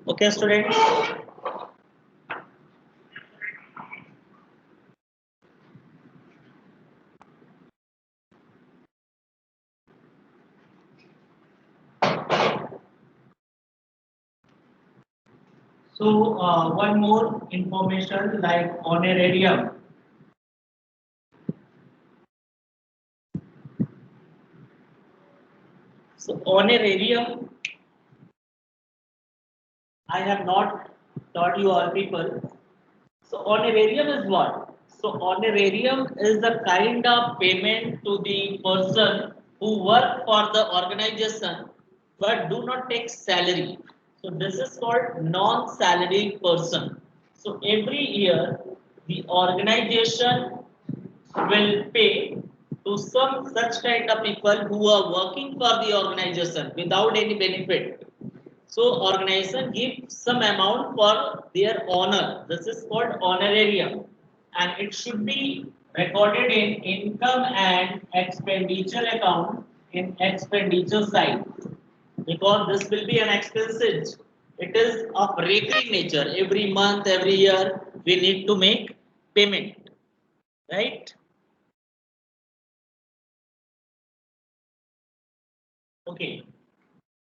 Okay, students. So one more information like honorarium. So honorarium, I have not taught you all people. So honorarium is what? So honorarium is the kind of payment to the person who work for the organization but do not take salary. So this is called non-salary person. So every year the organization will pay to some such kind of people who are working for the organization without any benefit. So organization give some amount for their honor. This is called honorarium, and it should be recorded in income and expenditure account in expenditure side, because this will be an expenses. It is of recurring nature. Every month, every year, we need to make payment, right? Okay.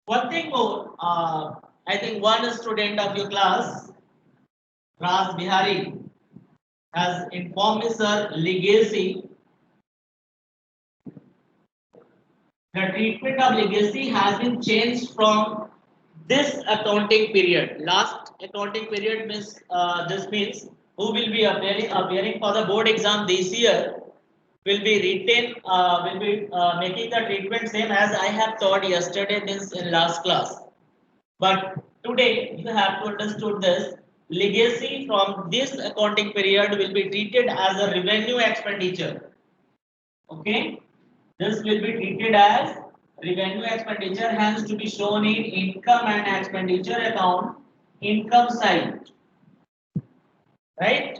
One thing more. I think one student of your class, Ras Bihari, has informed me, sir, legacy. The treatment of legacy has been changed from this accounting period. Last accounting period means this means who will be appearing for the board exam this year will be making the treatment same as I have taught yesterday, means in last class. But today you have to understood this legacy from this accounting period will be treated as a revenue expenditure. Okay, this will be treated as revenue expenditure, hence to be shown in income and expenditure account income side, right?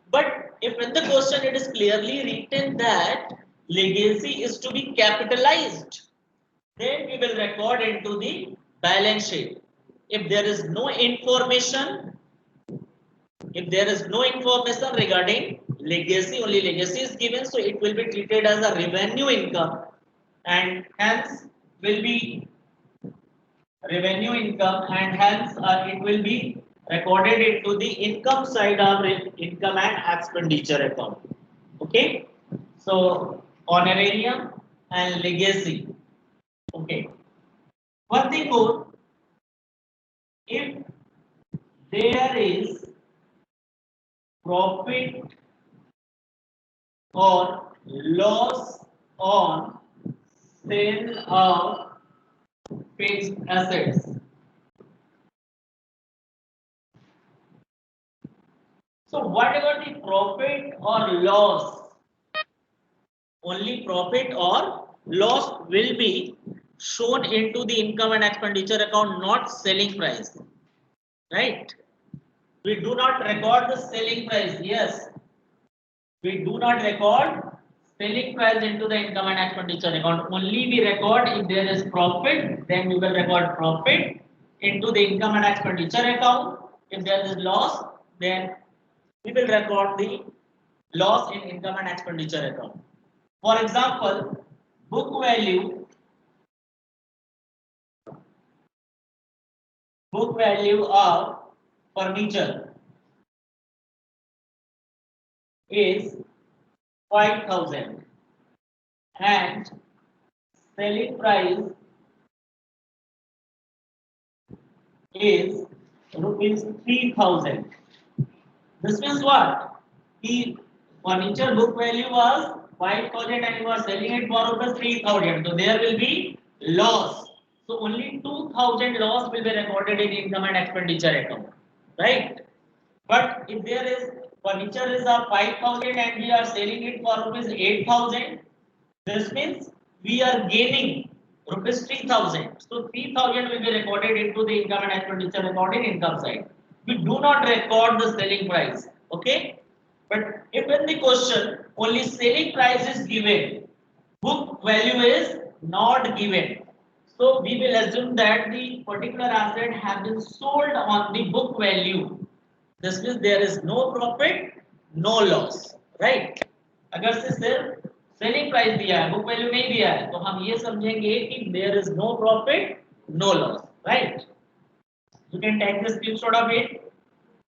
But if in the question it is clearly written that legacy is to be capitalized, then we will record into the balance sheet. If there is no information, if there is no information regarding legacy, only legacy is given, so it will be treated as a revenue income and hence will be revenue income and hence it will be recorded into the income side of income and expenditure account. Okay, so honorarium and legacy. Okay, one thing more, if there is profit or loss on sale of fixed assets. So whatever the profit or loss, only profit or loss will be shown into the income and expenditure account, not selling price, right? We do not record the selling price. Yes, we do not record selling price into the income and expenditure account. Only we record if there is profit, then we will record profit into the income and expenditure account. If there is loss, then we will record the loss in income and expenditure account. For example, book value of furniture is 5,000 and selling price is rupees 3,000. This means what? The furniture book value was 5,000 and you are selling it for rupees 3,000. So there will be loss. So only 2,000 loss will be recorded in income and expenditure account, right? But if there is furniture is of 5,000 and we are selling it for rupees 8,000, this means we are gaining rupees 3,000. So 3,000 will be recorded into the income and expenditure account in income side. We do not record the selling price. Okay. But if in the question only selling price is given, book value is not given. So we will assume that the particular asset have been sold on the book value. This means there is no profit, no loss, right? अगर से सिर्फ selling price दिया है, book value नहीं दिया है, तो हम ये समझेंगे कि there is no profit, no loss, right? You can take the screenshot of it.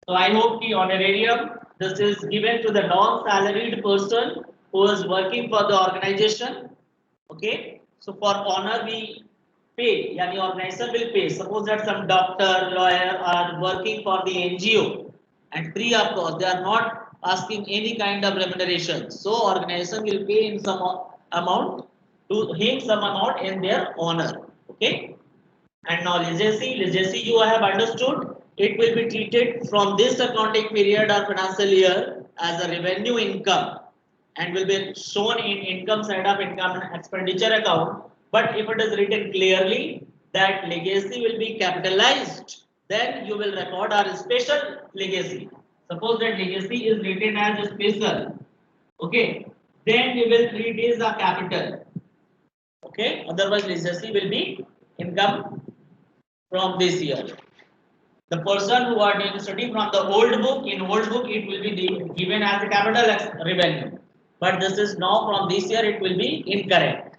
So I hope the honorarium this is given to the non-salaried person who is working for the organization. Okay. So for honor we pay, yani organization will pay. Suppose that some doctor, lawyer are working for the NGO and free of cost, they are not asking any kind of remuneration. So organization will pay in some amount to him some amount in their honor. Okay. And now legacy you have understood, it will be treated from this accounting period or financial year as a revenue income and will be shown in income side of income and expenditure account. But if it is written clearly that legacy will be capitalized, then you will record our special legacy. Suppose that legacy is written as a special, okay, then we will treat it as a capital, okay, otherwise legacy will be income from this year. The person who are doing study from the old book, in old book it will be given as a capital revenue. But this is now from this year it will be incorrect.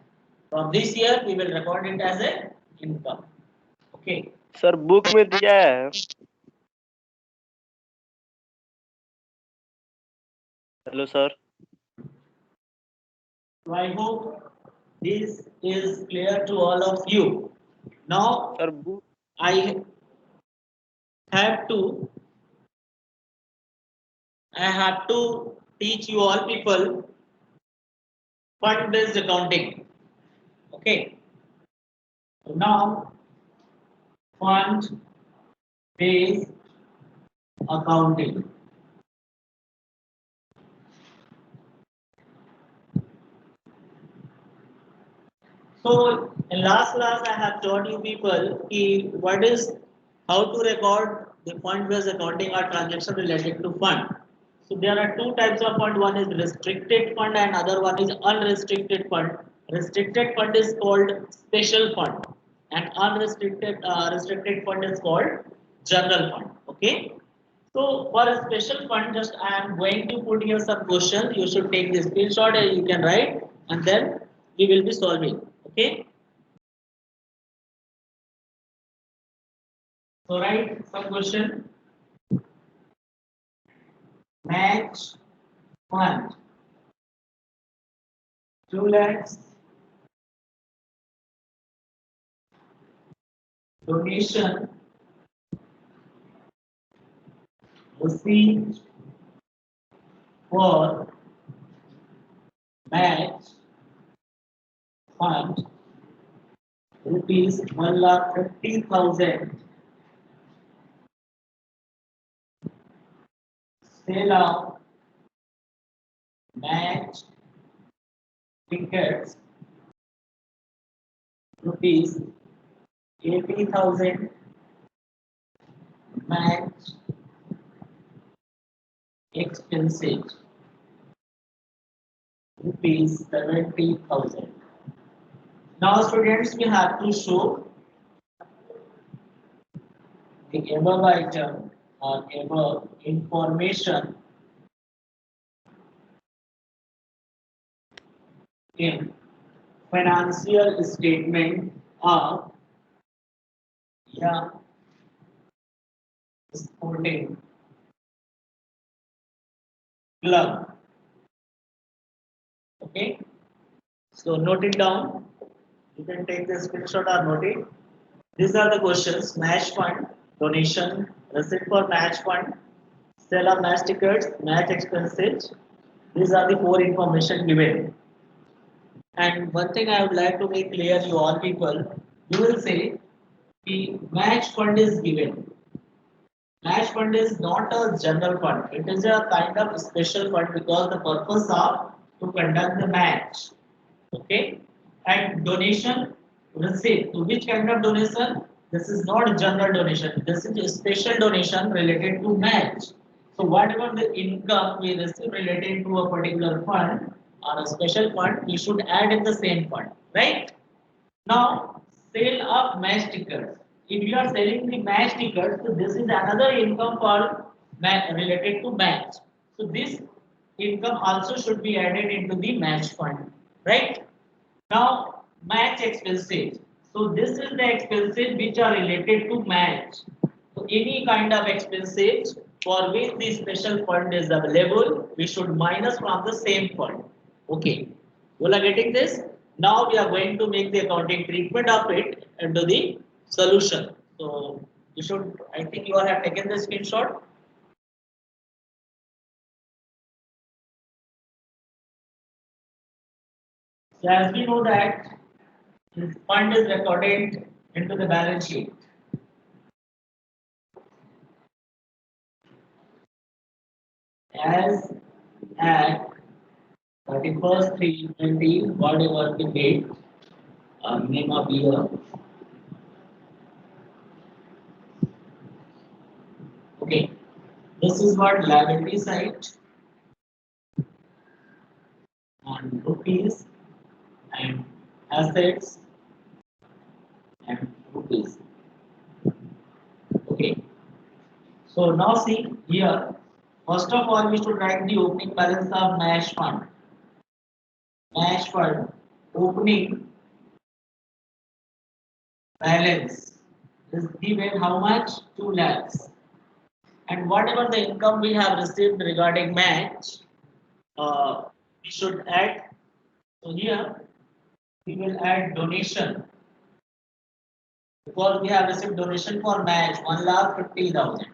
From this year we will record it as a income. Okay. Sir book में दिया है. Hello sir. So I hope this is clear to all of you. Now sir book I have to teach you all people fund based accounting. Okay. So now fund based accounting. So in last class I have taught you people what is how to record the fund based accounting or transaction related to fund. So there are two types of fund. One is restricted fund and other one is unrestricted fund. Restricted fund is called special fund and unrestricted restricted fund is called general fund. Okay. So for a special fund, just I am going to put here some questions. You should take the screenshot and you can write, and then we will be solving. Okay. So write some question. Match fund 2 lakhs. Donation received for match fund rupees 1,50,000. Sale of match tickets rupees 80,000. Match expenses rupees 70,000. Now students, we have to show the above item or above information in financial statement of sporting club. Okay, so note it down. You can take the screenshot or note it. These are the questions: match fund, donation, receipt for match fund, sale of match tickets, match expenses. These are the 4 information given. And one thing I would like to make clear to all people, you will say the match fund is given. Match fund is not a general fund. It is a kind of special fund because the purpose of to conduct the match. Okay. And donation receipt. To which kind of donation? This is not general donation. This is a special donation related to match. So whatever the income we receive related to a particular fund or a special fund, we should add in the same fund, right? Now, sale of match tickets. If you are selling the match tickets, so this is another income for related to match. So this income also should be added into the match fund, right? Now, match expenses. So this is the expenses which are related to match. So any kind of expenses for which the special fund is available, we should minus from the same fund. Okay. You are getting this? Now we are going to make the accounting treatment of it into the solution. So you should, I think you all have taken the screenshot. So as we know that this fund is recorded into the balance sheet. As at 31st 3/20, whatever the date, name of year. Okay, this is what liability side and rupees and assets and rupees. Okay, so now see here. First of all, we should write the opening balance of MASH fund. MASH fund opening balance is given how much? 2 lakhs. And whatever the income we have received regarding match, we should add. So here we will add donation because we have received donation for match 1,50,000,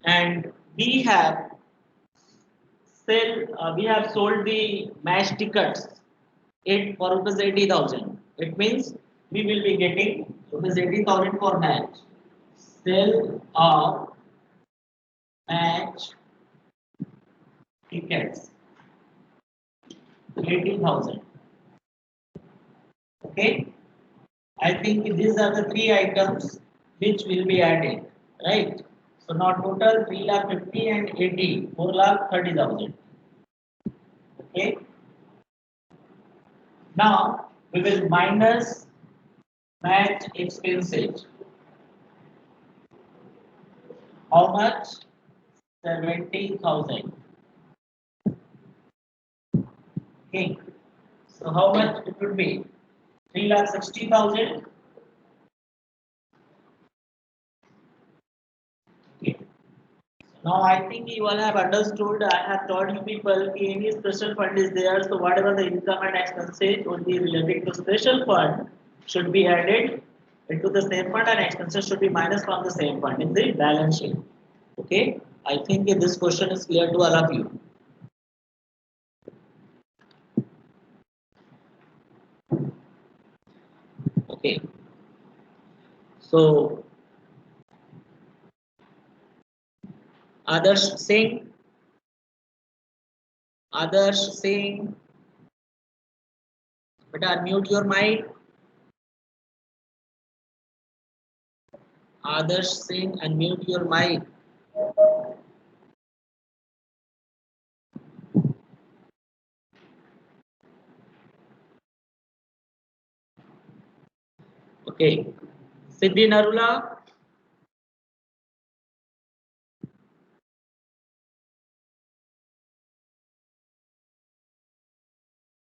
and we have sold the match tickets it for rupees 80,000. It means we will be getting rupees 80,000 for match. Sale of match tickets 80,000. Okay. I think these are the three items which will be added, right? So now total 3 lakh 50 and 80, 4 lakh 30,000. Okay. Now we will minus match expenses. How much? 70,000. Okay. So how much it would be? 3 lakh 60,000. Okay. Now I think you all have understood. I have taught you people any special fund is there. So whatever the income and expenses would be related to special fund should be added into the same fund, and expenses should be minus from the same fund in the balance sheet. Okay. I think this question is clear to all of you. Okay. So Adarsh Singh, but unmute your mic. Adarsh Singh, unmute your mic. Okay. Siddhi Narula.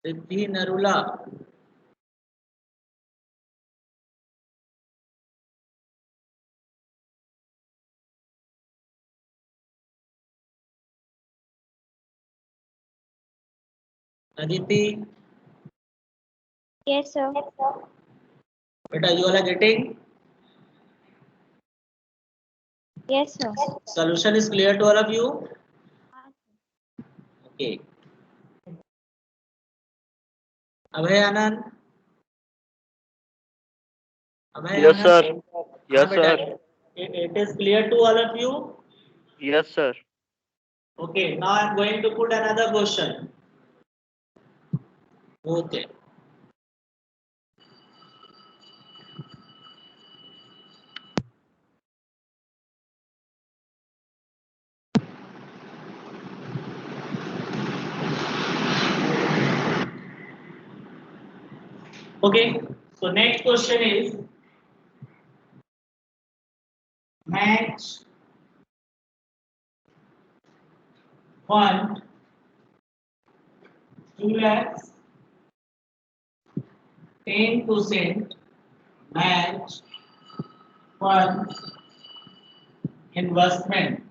Siddhi Narula. Aditi. Yes, sir. Beta, you all are getting? Yes, sir. Solution is clear to all of you? Okay. Abhay Anand? Abhay Yes, Anand? sir. Yes, Beta, sir. it is clear to all of you? Yes, sir. Okay, now I am going to put another question. Okay. Okay, So next question is match fund 2 lakhs 10% match fund investment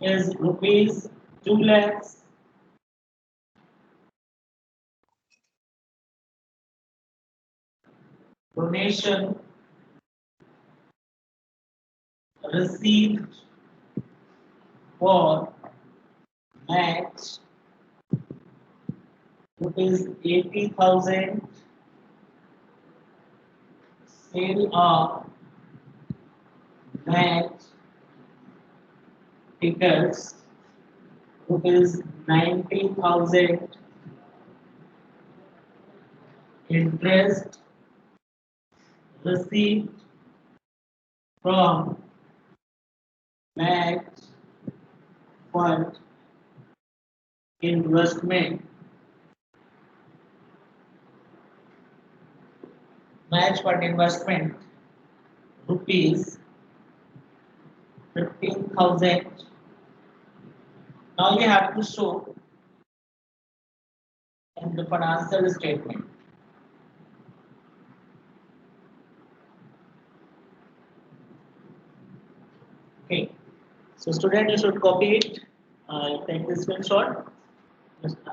is rupees 2 lakhs. Donation received for match rupees 80,000. Sale of match tickets rupees 90,000. Interest received from match fund investment. Match fund investment rupees 15,000. Now you have to show in the financial statement. Okay. So student, you should copy it. Take this screenshot.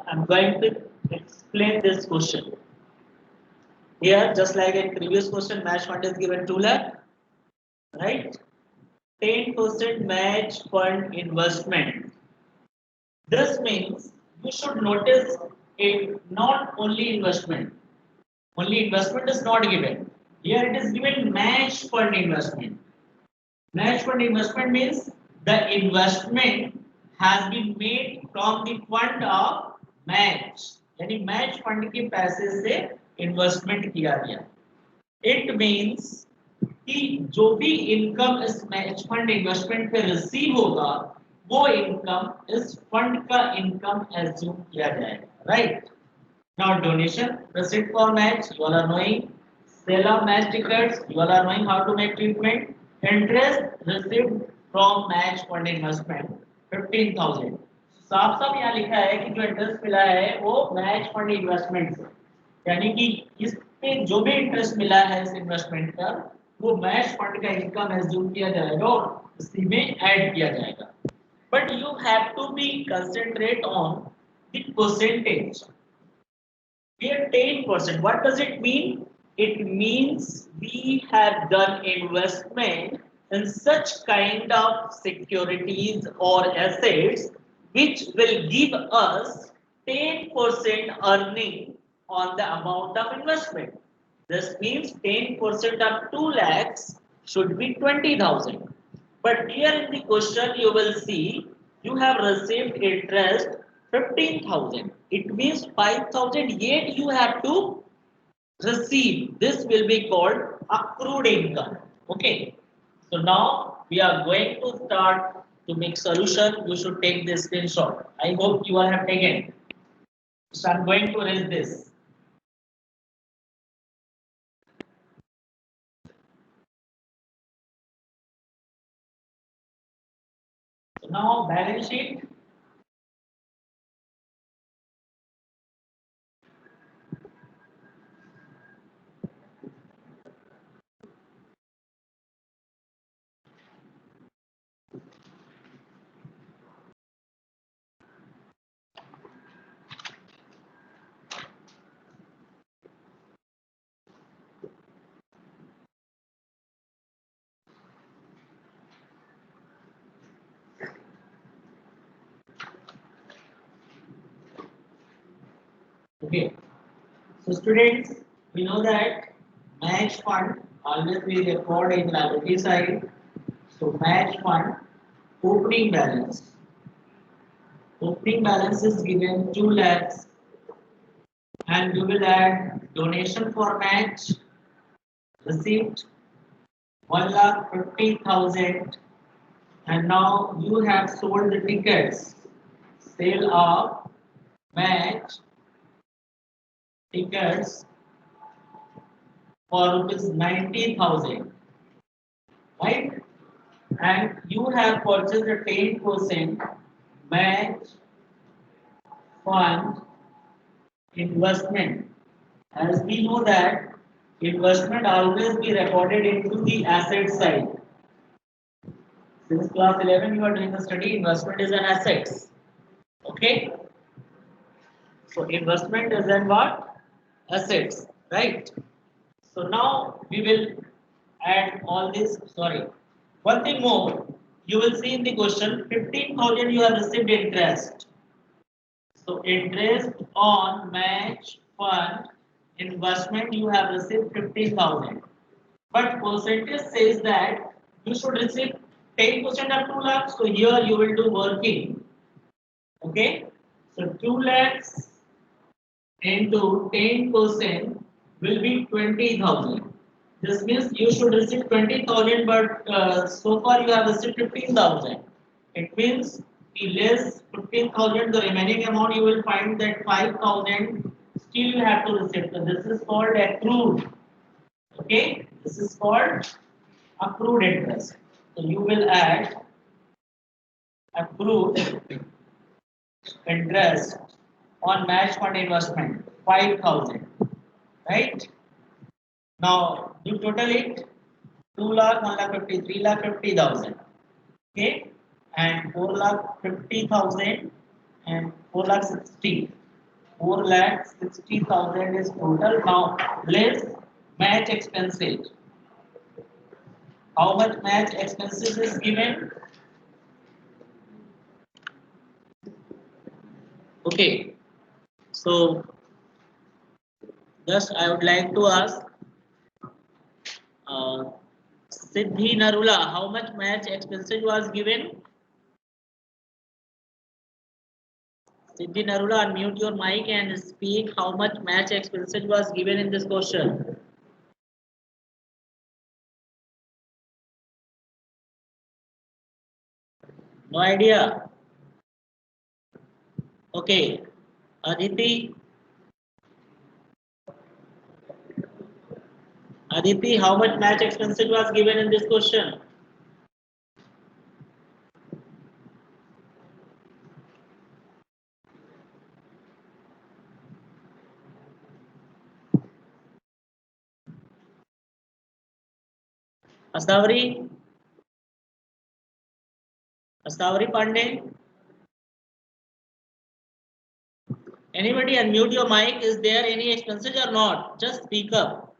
I'm going to explain this question. Here, just like in previous question, match fund is given 2 lakh, right? 10% match fund investment. This means you should notice it not only investment. Only investment is not given. Here it is given match fund investment. Match fund investment means the investment has been made from the fund of match. यानी match fund के पैसे से investment किया गया. It means कि जो भी income इस मैच फंड इन्वेस्टमेंट पे रिसीव होगा वो इनकम इस फंड का इनकम एज्यूम किया जाएगा, right? Now donation received for match, you all are knowing. Sale of match tickets, you all are knowing how to make treatment. Interest received from match fund investment 15,000. साफ साफ यहाँ लिखा है कि जो इंटरेस्ट मिला है वो मैच फंड इन्वेस्टमेंट से, यानी कि इस पे जो भी इंटरेस्ट मिला है इस इन्वेस्टमेंट का वो मैच फंड का इनकम एज्यूम किया जाएगा और उसी में ऐड किया जाएगा. But you have to be concentrate on the percentage. Here 10%, what does it mean? It means we have done investment in such kind of securities or assets which will give us 10% earning on the amount of investment. This means 10% of 2 lakhs should be 20,000. But here in the question you will see you have received interest 15,000. It means 5,000 yet you have to receive. This will be called accrued income. Okay. So now we are going to start to make solution. You should take this screenshot. I hope you all have taken. So I'm going to raise this. So now balance sheet. Okay. So students, we know that match fund always we record in liability side. So match fund opening balance. Opening balance is given 2 lakhs and you will add donation for match received 1,50,000 and now you have sold the tickets. Sale of match tickets for rupees 90,000, right? And you have purchased a 10% match fund investment. As we know that investment always be recorded into the asset side. Since class 11 you are doing the study, investment is an assets. Okay. So investment is an what? Assets, right? So now we will add all this. Sorry. One thing more. You will see in the question 15,000 you have received interest. So interest on match fund investment you have received 15,000. But percentage says that you should receive 10% of 2 lakhs. So here you will do working. Okay. So 2 lakhs into 10% will be 20,000. This means you should receive 20,000, but so far you have received 15,000. It means the less 15,000, the remaining amount you will find that 5,000 still you have to receive. So this is called accrued. Okay, this is called accrued interest. So you will add accrued interest on match fund investment 5,000, right? Now you total it 2 lakh, 1 lakh 50, 3 lakh 50,000. Okay, and 4 lakh 50,000 and 4 lakh 60. 4 lakh 60,000 is total. Now less match expenses. How much match expenses is given? Okay, so just I would like to ask Siddhi Narula, how much match expenses was given? Siddhi Narula, unmute your mic and speak how much match expenses was given in this question. No idea. Okay, Aditi. Aditi, how much match expenses was given in this question? Astavari? Astavari Pandey? Anybody unmute your mic? Is there any expenses or not? Just speak up.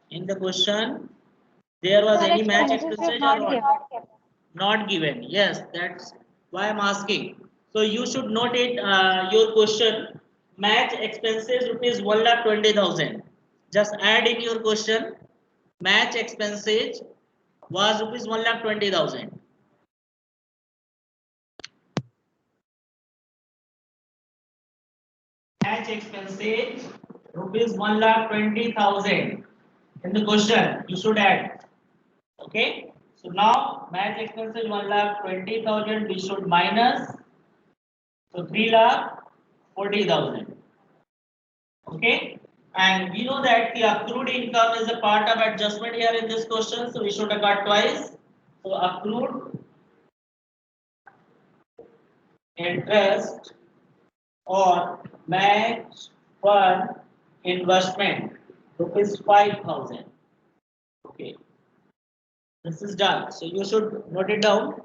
In the question, there was any match expenses or not? Not given. Yes, that's why I'm asking. So you should note it. Your question: match expenses rupees 1,20,000. Just add in your question. Match expenses was rupees 1,20,000. Match expenses rupees 1,20,000. In the question, you should add. Okay. So now match expenses 1,20,000. We should minus. So 3,40,000. Okay. And we know that the accrued income is a part of adjustment here in this question. So we should record twice. So accrued interest or match fund investment rupees 5,000. Okay. This is done. So you should note it down.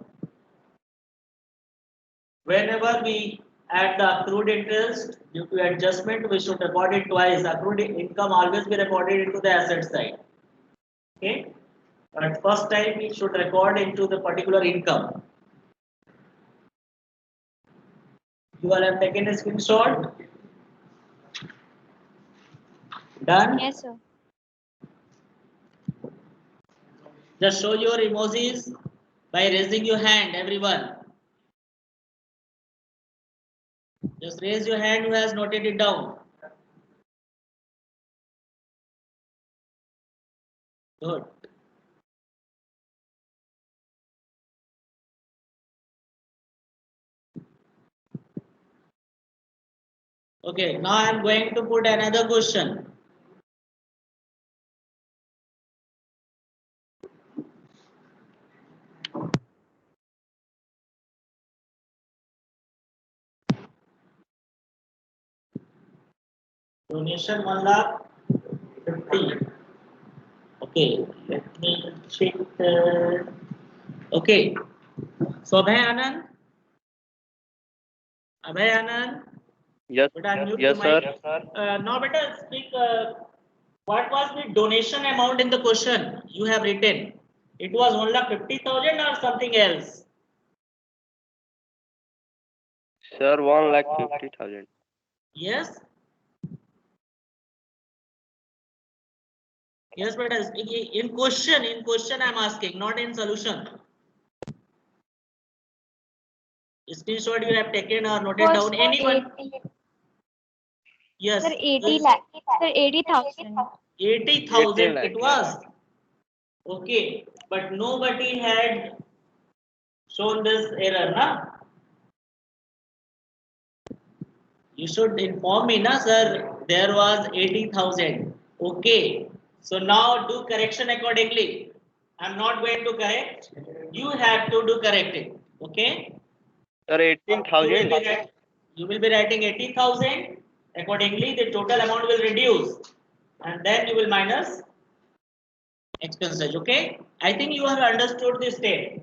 Whenever we add the accrued interest due to adjustment, we should record it twice. Accrued income always be recorded into the asset side. Okay. But first time we should record into the particular income. You all have taken a screenshot. Done? Yes, sir. Just show your emojis by raising your hand, everyone. Just raise your hand who has noted it down. Good. Okay, now I am going to put another question. Donation 1,50,000. Okay, let me check. Okay, so Abhay Anand, Yes. but unmute the Yes, sir. mic. Now, better speak. What was the donation amount in the question you have written? It was 1,50,000 or something else? Sir, 1,50,000. Yes. Yes, but in question I'm asking, not in solution. Screenshot you have taken or noted Was down. Anyone? 80, Yes. sir, 80 lakh. Sir, 80,000. 18 80,000 lakh. it was. Okay, but nobody had shown this error, na? You should inform me, na, sir. There was 80,000. Okay. So now do correction accordingly. I'm not going to correct. You have to do correcting. Okay. Sir, You will 18,000. be writing, you will be writing 80,000. Accordingly, the total amount will reduce, and then you will minus expenses. Okay. I think you have understood this step.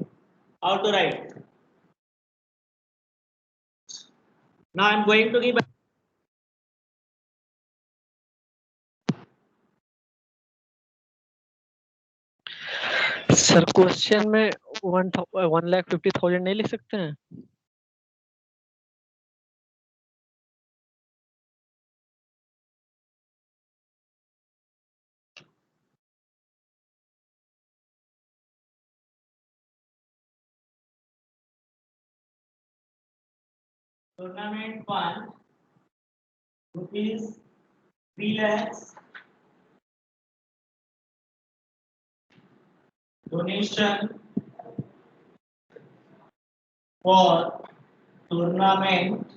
How to write. Now I'm going to give. Sir question में 1,50,000 नहीं लिख सकते हैं? Tournament fund rupees 3 lakhs. Donation for tournament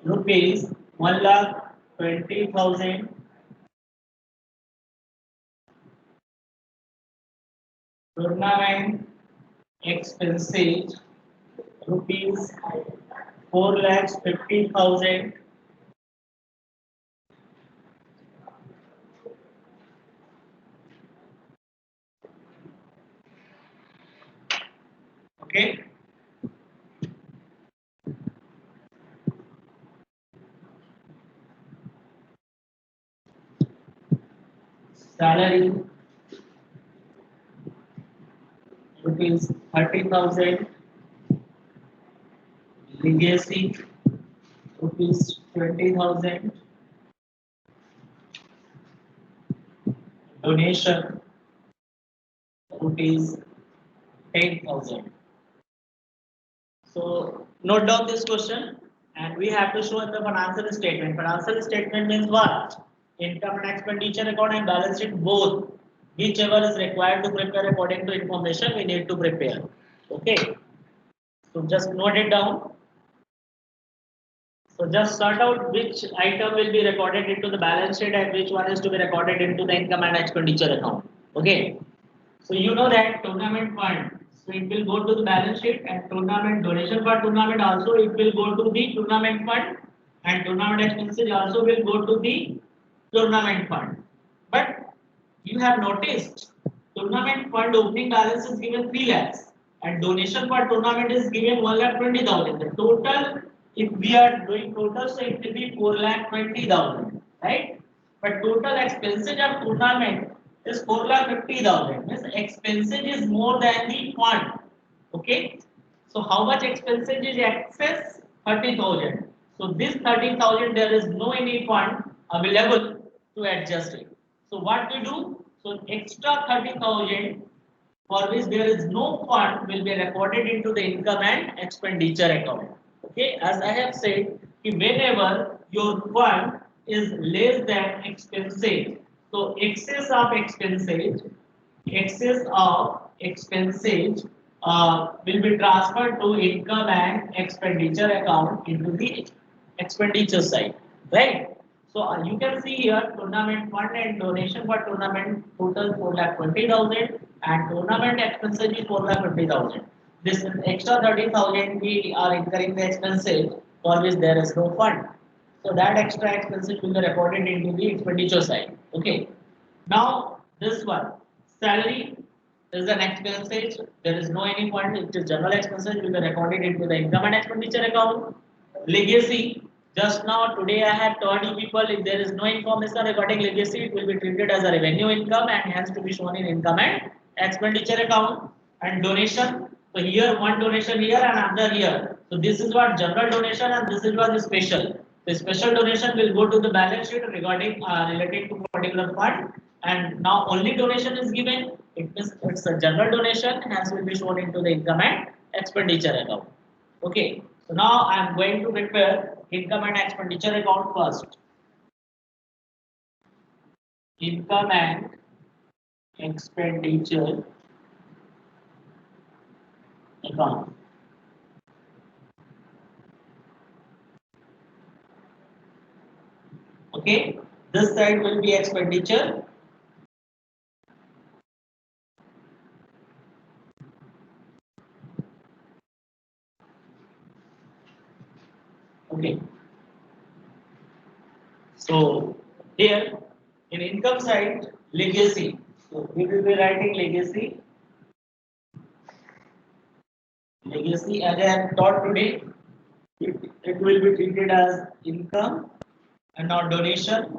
rupees 1,20,000. Tournament expenses rupees 4,50,000. Okay. Salary rupees 30,000. Legacy rupees 20,000. Donation rupees 10,000. So note down this question, and we have to show in the financial statement. Financial statement means what? Income and expenditure account and balance sheet both. Whichever is required to prepare according to information we need to prepare. Okay. So just note it down. So just sort out which item will be recorded into the balance sheet and which one is to be recorded into the income and expenditure account. Okay. So you know that tournament fund, so it will go to the balance sheet, and tournament donation for tournament also it will go to the tournament fund, and tournament expenses also will go to the tournament fund. But you have noticed tournament fund opening balance is given 3 lakhs and donation for tournament is given 1,20,000. The total, if we are doing total, so it will be 4,20,000, right? But total expenses of tournament is 4,50,000. Means expenses is more than the fund. Okay. So how much expenses is excess? 30,000. So this 30,000 there is no any fund available to adjust it. So what we do? So extra 30,000 for which there is no fund will be recorded into the income and expenditure account. Okay, as I have said, whenever your fund is less than expenses, so excess of expenses will be transferred to income and expenditure account into the expenditure side, right? So you can see here tournament fund and donation for tournament total 4,20,000 and tournament expenses is 4,50,000. This extra 30,000 we are incurring the expenses for which there is no fund. So that extra expenses will be recorded into the expenditure side. Okay. Now this one salary is an expenses. There is no any fund. It is general expenses will be recorded into the income and expenditure account. Legacy. Just now today I have told you people if there is no information regarding legacy, it will be treated as a revenue income and has to be shown in income and expenditure account. And donation. So here one donation here and another here. So this is what general donation and this is what the special. The special donation will go to the balance sheet regarding related to particular fund. And now only donation is given. It means it's a general donation, hence will be shown into the income and expenditure account. Okay. So now I am going to prepare income and expenditure account first. Income and expenditure account. Okay, this side will be expenditure. Okay. So here in income side, legacy. So we will be writing legacy. Legacy as I have taught today, it will be treated as income and not donation.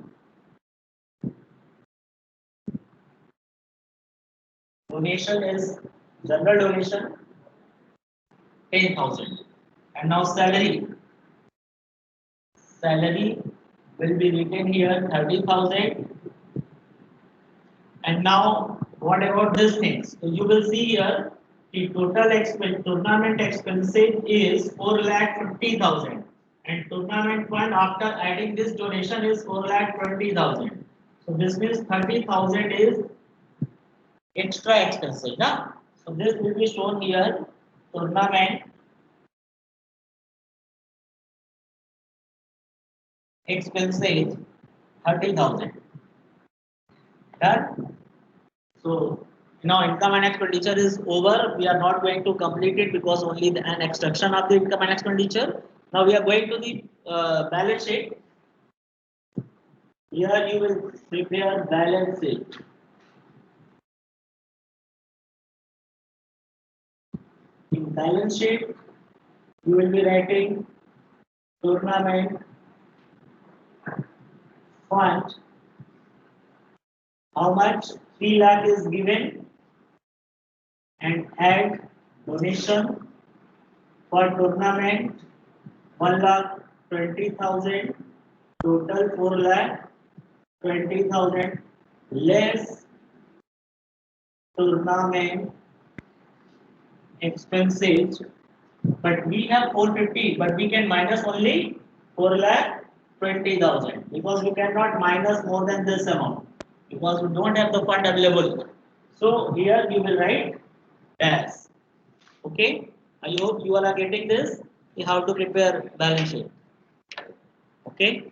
Donation is general donation 10,000. And now salary. Salary will be written here 30,000. And now what about these things? So you will see here the total expense tournament expenses is 4,50,000 and tournament fund after adding this donation is 4,20,000. So this means 30,000 is extra expenses. Nah? So this will be shown here tournament expenses 30,000. Done. So now income and expenditure is over. We are not going to complete it because only an extraction of the income and expenditure. Now we are going to the balance sheet. Here you will prepare balance sheet. In balance sheet, you will be writing tournament fund. How much? 3 lakh is given and add donation for tournament 1,20,000, total 4,20,000 less tournament expenses. But we have 450, but we can minus only 4,20,000 because we cannot minus more than this amount because we don't have the fund available. So here we will write as. Okay, I hope you all are getting this. You have to prepare balance sheet. Okay.